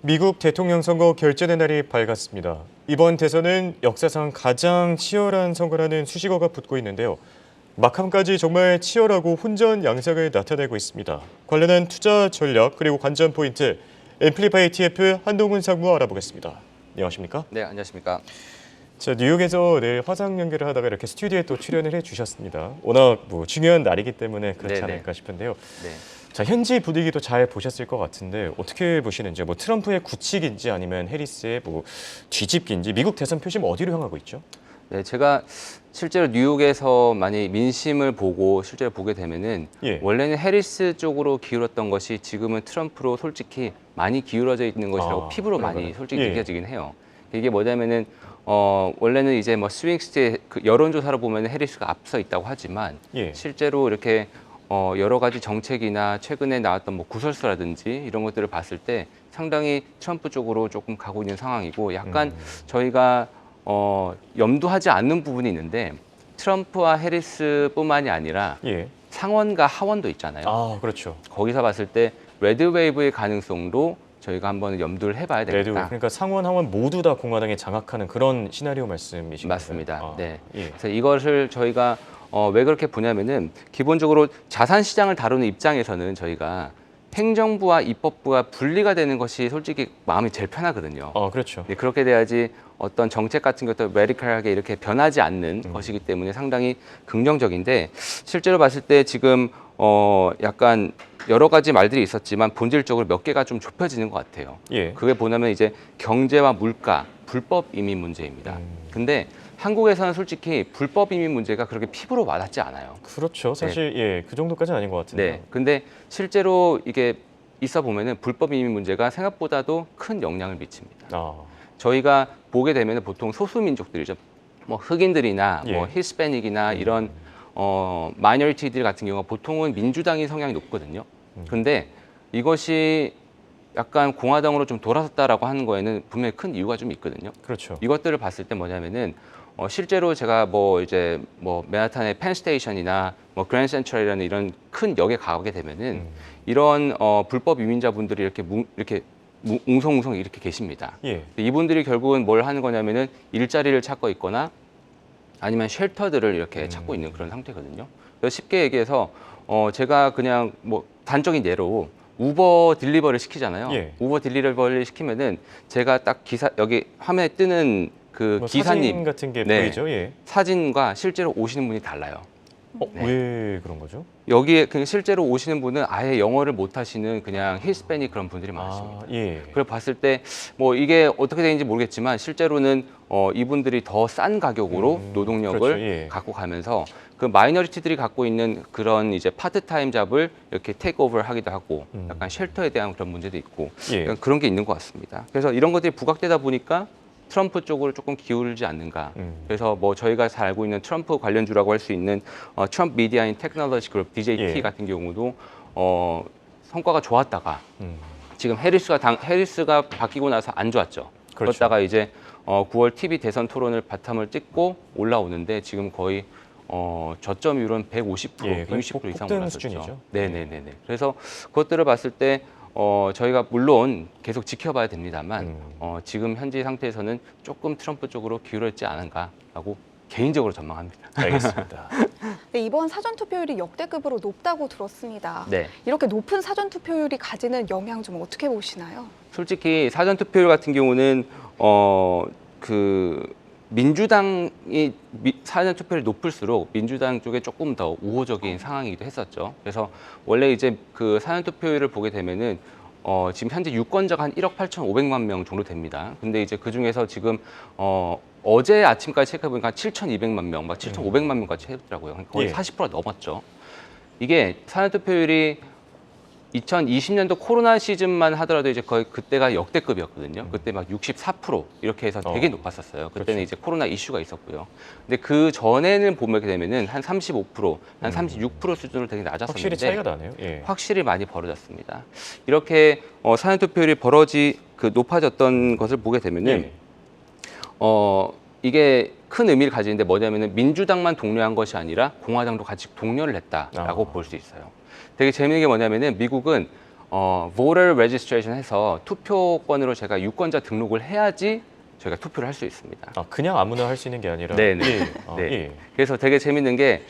미국 대통령 선거 결전의 날이 밝았습니다. 이번 대선은 역사상 가장 치열한 선거라는 수식어가 붙고 있는데요. 막함까지 정말 치열하고 혼전 양상을 나타내고 있습니다. 관련한 투자 전략 그리고 관전 포인트, 앰플리파이 TF 한동훈 상무 알아보겠습니다. 안녕하십니까? 네, 안녕하십니까. 자, 뉴욕에서 늘 화상 연결을 하다가 이렇게 스튜디오에 또 출연을 해주셨습니다. 워낙 중요한 날이기 때문에 그렇지 네네. 않을까 싶은데요. 네. 자, 현지 분위기도 잘 보셨을 것 같은데 어떻게 보시는지, 트럼프의 굳히기인지 아니면 해리스의 뒤집기인지 미국 대선 표심 어디로 향하고 있죠? 네, 제가 실제로 뉴욕에서 많이 민심을 보고 실제로 보게 되면은 예. 원래는 해리스 쪽으로 기울었던 것이 지금은 트럼프로 솔직히 많이 기울어져 있는 것이라고 피부로 많이 그런가요? 솔직히 예. 느껴지긴 해요. 이게 뭐냐면은 원래는 이제 스윙 스테이트 그 여론조사로 보면 해리스가 앞서 있다고 하지만 예. 실제로 이렇게 여러 가지 정책이나 최근에 나왔던 구설수라든지 이런 것들을 봤을 때 상당히 트럼프 쪽으로 조금 가고 있는 상황이고 약간 저희가 염두하지 않는 부분이 있는데 트럼프와 해리스뿐만이 아니라 예. 상원과 하원도 있잖아요. 아, 그렇죠. 거기서 봤을 때 레드웨이브의 가능성도 저희가 한번 염두를 해봐야 레드, 되겠다. 그러니까 상원, 하원 모두 다 공화당에 장악하는 그런 시나리오 말씀이신가요? 맞습니다. 네. 예. 그래서 이것을 저희가 왜 그렇게 보냐면은 기본적으로 자산 시장을 다루는 입장에서는 저희가 행정부와 입법부가 분리가 되는 것이 솔직히 마음이 제일 편하거든요. 그렇죠. 네, 그렇게 돼야지 어떤 정책 같은 것도 메디컬하게 이렇게 변하지 않는 것이기 때문에 상당히 긍정적인데 실제로 봤을 때 지금 약간 여러 가지 말들이 있었지만 본질적으로 몇 개가 좀 좁혀지는 것 같아요. 예. 그게 보면 이제 경제와 물가, 불법 이민 문제입니다. 근데 한국에서는 솔직히 불법 이민 문제가 그렇게 피부로 와닿지 않아요. 그렇죠. 사실 예, 그 정도까지는 아닌 것 같은데요. 네. 근데 실제로 이게 있어 보면은 불법 이민 문제가 생각보다도 큰 영향을 미칩니다. 아, 저희가 보게 되면 보통 소수 민족들이죠. 흑인들이나 예. 히스패닉이나 이런 마이너리티들 같은 경우가 보통은 민주당이 성향이 높거든요. 근데 이것이 약간 공화당으로 좀 돌아섰다라고 하는 거에는 분명히 큰 이유가 좀 있거든요. 그렇죠. 이것들을 봤을 때 뭐냐면은 실제로 제가 이제 맨하탄의 펜스테이션이나 그랜드 센트럴이라는 이런 큰 역에 가게 되면은 이런 불법 이민자분들이 이렇게 웅성웅성 이렇게 계십니다. 예. 이분들이 결국은 뭘 하는 거냐면은 일자리를 찾고 있거나 아니면 쉘터들을 이렇게 찾고 있는 그런 상태거든요. 그래서 쉽게 얘기해서 제가 그냥 단적인 예로 우버 딜리버리를 시키잖아요. 예. 우버 딜리버리를 시키면은 제가 딱 여기 화면에 뜨는 그 기사님 사진 같은 게 네. 보이죠? 예. 사진과 실제로 오시는 분이 달라요. 네. 왜 그런 거죠? 여기에 그냥 실제로 오시는 분은 아예 영어를 못 하시는 그냥 히스패닉 그런 분들이 많습니다. 예. 그걸 봤을 때 이게 어떻게 되는지 모르겠지만 실제로는 이분들이 더 싼 가격으로 노동력을 그렇죠. 예. 갖고 가면서 그 마이너리티들이 갖고 있는 그런 이제 파트타임 잡을 이렇게 테이크오버를 하기도 하고 약간 쉘터에 대한 그런 문제도 있고 예. 약간 그런 게 있는 것 같습니다. 그래서 이런 것들이 부각되다 보니까 트럼프 쪽으로 조금 기울지 않는가. 그래서 저희가 잘 알고 있는 트럼프 관련주라고 할 수 있는 트럼프 미디어 인 테크놀로지 그룹 DJT 예. 같은 경우도 성과가 좋았다가 지금 해리스가 바뀌고 나서 안 좋았죠. 그렇죠. 그러다가 이제 9월 TV 대선 토론을 바탕을 찍고 올라오는데 지금 거의 저점율은 150%, 예, 거의 160% 이상 폭등 올랐었죠. 수준이죠. 네네네네. 그래서 그것들을 봤을 때 저희가 물론 계속 지켜봐야 됩니다만 지금 현재 상태에서는 조금 트럼프 쪽으로 기울었지 않은가라고 개인적으로 전망합니다. 알겠습니다. 네, 이번 사전투표율이 역대급으로 높다고 들었습니다. 네. 이렇게 높은 사전투표율이 가지는 영향 좀 어떻게 보시나요? 솔직히 사전 투표율 같은 경우는 민주당이 사전 투표율이 높을수록 민주당 쪽에 조금 더 우호적인 상황이기도 했었죠. 그래서 원래 이제 그 사전 투표율을 보게 되면은 지금 현재 유권자가 한 1억 8,500만 명 정도 됩니다. 근데 이제 그 중에서 지금 어제 아침까지 체크해보니까 7,200만 명, 7,500만 명까지 했더라고요. 거의 예. 40% 넘었죠. 이게 사전 투표율이 2020년도 코로나 시즌만 하더라도 이제 거의 그때가 역대급이었거든요. 그때 64% 이렇게 해서 되게 높았었어요. 그때는 그렇죠. 이제 코로나 이슈가 있었고요. 근데 그 전에는 보게 되면은 한 35%, 한 36% 수준으로 되게 낮았었는데 확실히 차이가 나네요. 예. 확실히 많이 벌어졌습니다. 이렇게 사전 투표율이 높아졌던 것을 보게 되면은 예. 이게 큰 의미를 가지는데 뭐냐면은 민주당만 독려한 것이 아니라 공화당도 같이 독려를 했다라고 볼 수 있어요. 되게 재미있는 게 뭐냐면은 미국은 voter registration 해서 투표권으로 제가 유권자 등록을 해야지 저희가 투표를 할 수 있습니다. 아, 그냥 아무나 할 수 있는 게 아니라. 네네. 예. 아, 네. 예. 그래서 되게 재밌는 게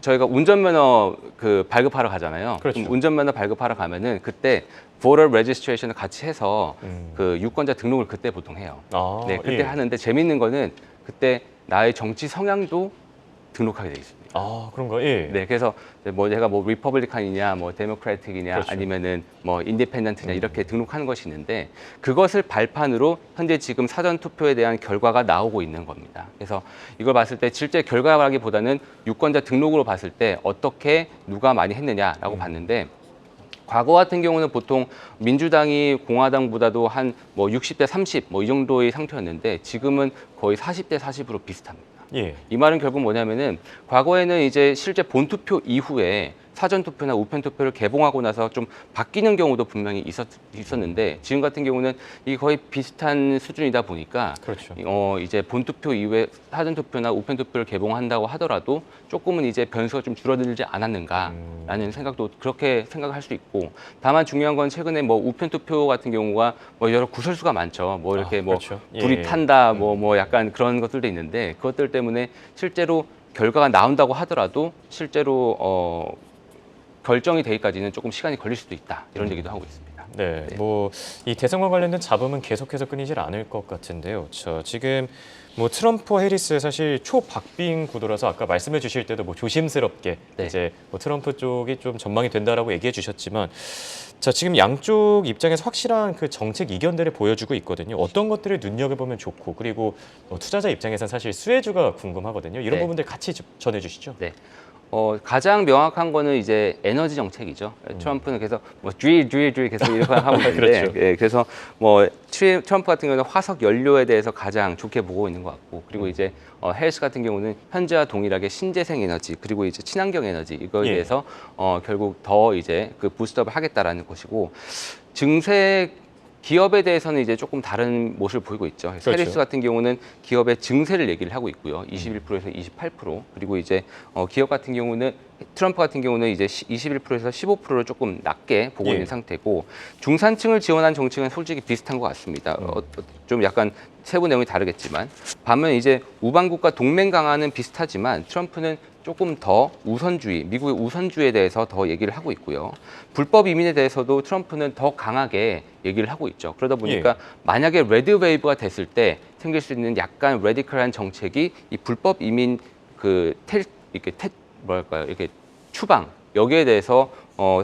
저희가 운전면허 그 발급하러 가잖아요. 그렇죠. 그럼 운전면허 발급하러 가면은 그때 voter registration을 같이 해서 그 유권자 등록을 그때 보통 해요. 아, 네, 그때 예. 하는데 재밌는 거는 그때 나의 정치 성향도 등록하게 돼 있습니다. 아, 그런가? 예. 네, 그래서 뭐 제가 뭐 리퍼블리칸이냐, 뭐 데모크래틱이냐, 그렇죠. 아니면은 뭐 인디펜던트냐 이렇게 등록하는 것이 있는데 그것을 발판으로 현재 지금 사전 투표에 대한 결과가 나오고 있는 겁니다. 그래서 이걸 봤을 때 실제 결과라기보다는 유권자 등록으로 봤을 때 어떻게 누가 많이 했느냐라고 봤는데. 과거 같은 경우는 보통 민주당이 공화당보다도 한 뭐 60대 30 뭐 이 정도의 상태였는데 지금은 거의 40대 40으로 비슷합니다. 예. 이 말은 결국 뭐냐면은 과거에는 이제 실제 본투표 이후에 사전투표나 우편투표를 개봉하고 나서 좀 바뀌는 경우도 분명히 있었는데 지금 같은 경우는 이게 거의 비슷한 수준이다 보니까 그렇죠. 이제 본투표 이후에 사전투표나 우편투표를 개봉한다고 하더라도 조금은 이제 변수가 좀 줄어들지 않았는가라는 생각도 그렇게 생각할 수 있고 다만 중요한 건 최근에 뭐 우편투표 같은 경우가 뭐 여러 구설수가 많죠. 뭐 이렇게 뭐 그렇죠. 불이 예. 탄다 뭐 약간 그런 것들도 있는데 그것들 때문에 실제로 결과가 나온다고 하더라도 실제로 결정이 되기까지는 조금 시간이 걸릴 수도 있다 이런 얘기도 하고 있습니다. 네, 네. 뭐 이 대선과 관련된 잡음은 계속해서 끊이질 않을 것 같은데요. 지금 뭐 트럼프 해리스 사실 초박빙 구도라서 아까 말씀해 주실 때도 뭐 조심스럽게 네. 이제 뭐 트럼프 쪽이 좀 전망이 된다라고 얘기해 주셨지만 자, 지금 양쪽 입장에서 확실한 그 정책 이견들을 보여주고 있거든요. 어떤 것들을 눈여겨보면 좋고 그리고 투자자 입장에서는 사실 수혜주가 궁금하거든요. 이런 네. 부분들 같이 전해 주시죠. 네. 가장 명확한 거는 이제 에너지 정책이죠. 트럼프는 계속 뭐 drill 계속 이렇게 하고 있는데, 그렇죠. 예, 그래서 뭐 트럼프 같은 경우는 화석 연료에 대해서 가장 좋게 보고 있는 것 같고, 그리고 이제 해리스 같은 경우는 현재와 동일하게 신재생 에너지 그리고 이제 친환경 에너지 이거에 예. 대해서 결국 더 이제 그 부스트업을 하겠다라는 것이고 증세. 기업에 대해서는 이제 조금 다른 모습을 보이고 있죠. 그렇죠. 해리스 같은 경우는 기업의 증세를 얘기를 하고 있고요. 21%에서 28%. 그리고 이제 기업 같은 경우는 트럼프 같은 경우는 이제 21%에서 15%를 조금 낮게 보고 예. 있는 상태고 중산층을 지원한 정책은 솔직히 비슷한 것 같습니다. 좀 약간 세부 내용이 다르겠지만 반면 이제 우방국과 동맹 강화는 비슷하지만 트럼프는 조금 더 우선주의, 미국의 우선주의에 대해서 더 얘기를 하고 있고요. 불법 이민에 대해서도 트럼프는 더 강하게 얘기를 하고 있죠. 그러다 보니까 만약에 레드 웨이브가 됐을 때 생길 수 있는 약간 레디컬한 정책이 이 불법 이민 이렇게 추방 여기에 대해서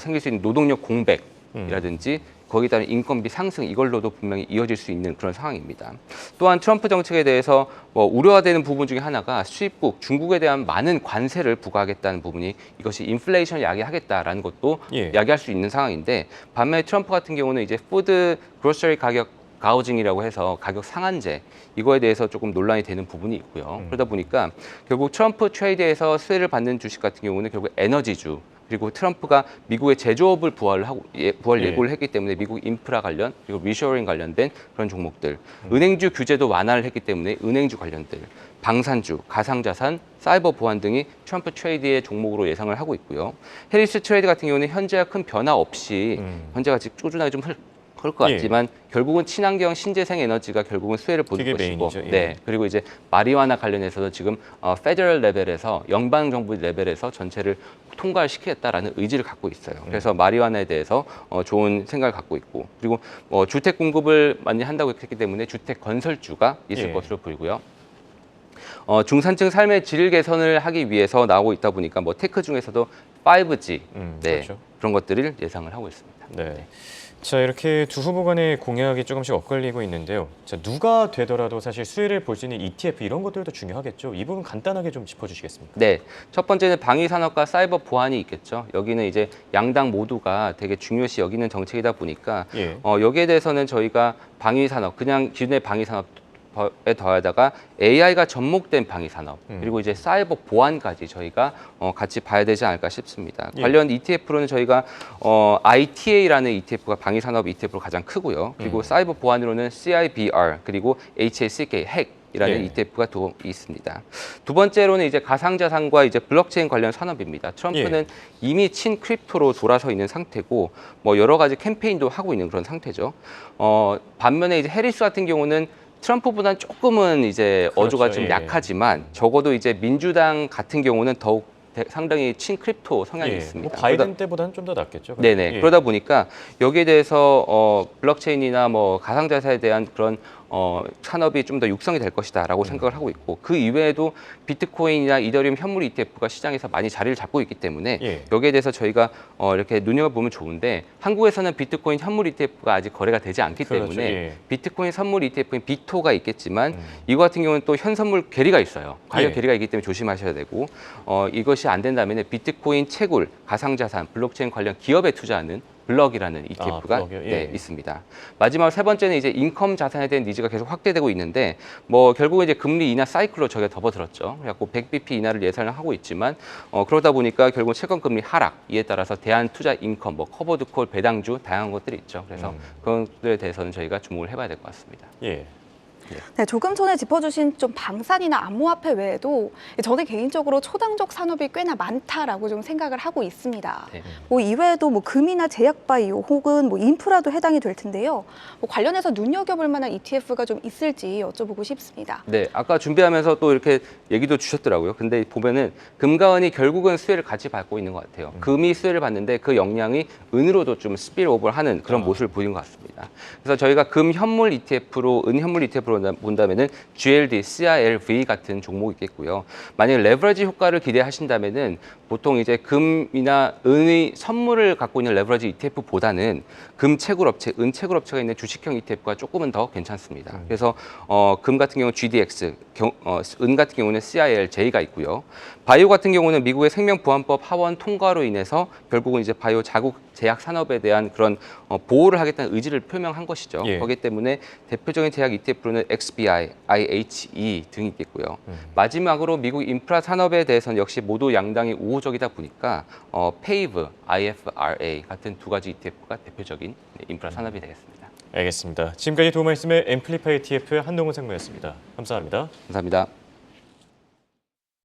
생길 수 있는 노동력 공백이라든지 거기에 따른 인건비 상승 이걸로도 분명히 이어질 수 있는 그런 상황입니다. 또한 트럼프 정책에 대해서 뭐 우려가 되는 부분 중에 하나가 수입국 중국에 대한 많은 관세를 부과하겠다는 부분이 이것이 인플레이션을 야기하겠다라는 것도 예. 야기할 수 있는 상황인데 반면에 트럼프 같은 경우는 이제 푸드 그로서리 가격 가우징이라고 해서 가격 상한제 이거에 대해서 조금 논란이 되는 부분이 있고요. 그러다 보니까 결국 트럼프 트레이드에서 수혜를 받는 주식 같은 경우는 결국 에너지주 그리고 트럼프가 미국의 제조업을 부활 예고를 했기 때문에 미국 인프라 관련 그리고 리쇼어링 관련된 그런 종목들, 은행주 규제도 완화를 했기 때문에 은행주 관련들, 방산주, 가상자산, 사이버 보안 등이 트럼프 트레이드의 종목으로 예상을 하고 있고요. 해리스 트레이드 같은 경우는 현재와 큰 변화 없이 현재가 지금 꾸준하게 좀 그럴 것 같지만 결국은 친환경 신재생 에너지가 결국은 수혜를 보는 그게 것이고 메인이죠. 예. 네 그리고 이제 마리화나 관련해서도 지금 페더럴 레벨에서 연방 정부 레벨에서 전체를 통과를 시키겠다라는 의지를 갖고 있어요. 그래서 마리화나에 대해서 좋은 생각을 갖고 있고 그리고 주택 공급을 많이 한다고 했기 때문에 주택 건설주가 있을 것으로 보이고요. 중산층 삶의 질 개선을 하기 위해서 나오고 있다 보니까 뭐 테크 중에서도 5G 그렇죠. 그런 것들을 예상을 하고 있습니다. 네. 자, 이렇게 두 후보 간의 공약이 조금씩 엇갈리고 있는데요. 자, 누가 되더라도 사실 수혜를 볼 수 있는 ETF 이런 것들도 중요하겠죠. 이 부분 간단하게 좀 짚어주시겠습니까? 네, 첫 번째는 방위 산업과 사이버 보안이 있겠죠. 여기는 이제 양당 모두가 되게 중요시 여기는 정책이다 보니까 예. 여기에 대해서는 저희가 방위 산업, 그냥 기존의 방위 산업 에 더하다가 AI가 접목된 방위 산업 그리고 이제 사이버 보안까지 저희가 같이 봐야 되지 않을까 싶습니다. 예. 관련 ETF로는 저희가 ITA라는 ETF가 방위 산업 ETF로 가장 크고요. 그리고 사이버 보안으로는 CIBR 그리고 HACK 핵 이라는 네. ETF가 또 있습니다. 두 번째로는 이제 가상자산과 이제 블록체인 관련 산업입니다. 트럼프는 이미 친크립토로 돌아서 있는 상태고 뭐 여러 가지 캠페인도 하고 있는 그런 상태죠. 반면에 이제 해리스 같은 경우는 트럼프보다는 조금은 이제 그렇죠. 어조가 좀 예. 약하지만 적어도 이제 민주당 같은 경우는 더욱 상당히 친크립토 성향이 예. 있습니다. 뭐 바이든 때보다는 좀 더 낫겠죠. 그래도. 네네. 예. 그러다 보니까 여기에 대해서 블록체인이나 뭐 가상자산에 대한 그런 산업이 좀 더 육성이 될 것이다라고 생각을 하고 있고 그 이외에도 비트코인이나 이더리움 현물 ETF가 시장에서 많이 자리를 잡고 있기 때문에 예. 여기에 대해서 저희가 이렇게 눈여겨보면 좋은데 한국에서는 비트코인 현물 ETF가 아직 거래가 되지 않기 그렇죠. 때문에 예. 비트코인 선물 ETF인 비토가 있겠지만 이거 같은 경우는 또 현선물 괴리가 있어요. 가격 예. 괴리가 있기 때문에 조심하셔야 되고 이것이 안 된다면 비트코인 채굴, 가상자산, 블록체인 관련 기업에 투자하는 블럭이라는 ETF가 블럭이요? 예. 있습니다. 마지막 세 번째는 이제 인컴 자산에 대한 니즈가 계속 확대되고 있는데 뭐 결국은 이제 금리 인하 사이클로 저희가 접어들었죠. 그래갖고 100bp 인하를 예상을 하고 있지만 그러다 보니까 결국 채권 금리 하락 이에 따라서 대한 투자 인컴, 뭐 커버드 콜, 배당주 다양한 것들이 있죠. 그래서 그런 것들에 대해서는 저희가 주목을 해봐야 될 것 같습니다. 예. 네, 조금 전에 짚어주신 좀 방산이나 암호화폐 외에도 저는 개인적으로 초당적 산업이 꽤나 많다라고 좀 생각을 하고 있습니다. 네. 뭐 이외에도 뭐 금이나 제약바이오 혹은 뭐 인프라도 해당이 될 텐데요. 뭐 관련해서 눈여겨볼 만한 ETF가 좀 있을지 여쭤보고 싶습니다. 네, 아까 준비하면서 또 이렇게 얘기도 주셨더라고요. 근데 보면은 금과 은이 결국은 수혜를 같이 받고 있는 것 같아요. 금이 수혜를 받는데 그 역량이 은으로도 좀 스피오버를 하는 그런 모습을 보이는 것 같습니다. 그래서 저희가 금 현물 ETF로 은 현물 ETF로 본다면은 GLD, CRLV 같은 종목이 있겠고요. 만약에 레버리지 효과를 기대하신다면은 보통 이제 금이나 은의 선물을 갖고 있는 레버리지 ETF보다는 금 채굴 업체, 은 채굴 업체가 있는 주식형 ETF가 조금은 더 괜찮습니다. 그래서 금 같은 경우는 GDX, 은 같은 경우는 CILJ가 있고요. 바이오 같은 경우는 미국의 생명보안법 하원 통과로 인해서 결국은 이제 바이오 자국 제약 산업에 대한 그런 보호를 하겠다는 의지를 표명한 것이죠. 예. 그렇기 때문에 대표적인 제약 ETF로는 XBI, IHE 등이 있겠고요. 마지막으로 미국 인프라 산업에 대해서는 역시 모두 양당이 우호적이다 보니까 페이브, IFRA 같은 두 가지 ETF가 대표적인 인프라 산업이 되겠습니다. 알겠습니다. 지금까지 도움 말씀의 앰플리파이 ETF 한동훈 상무였습니다. 감사합니다. 감사합니다.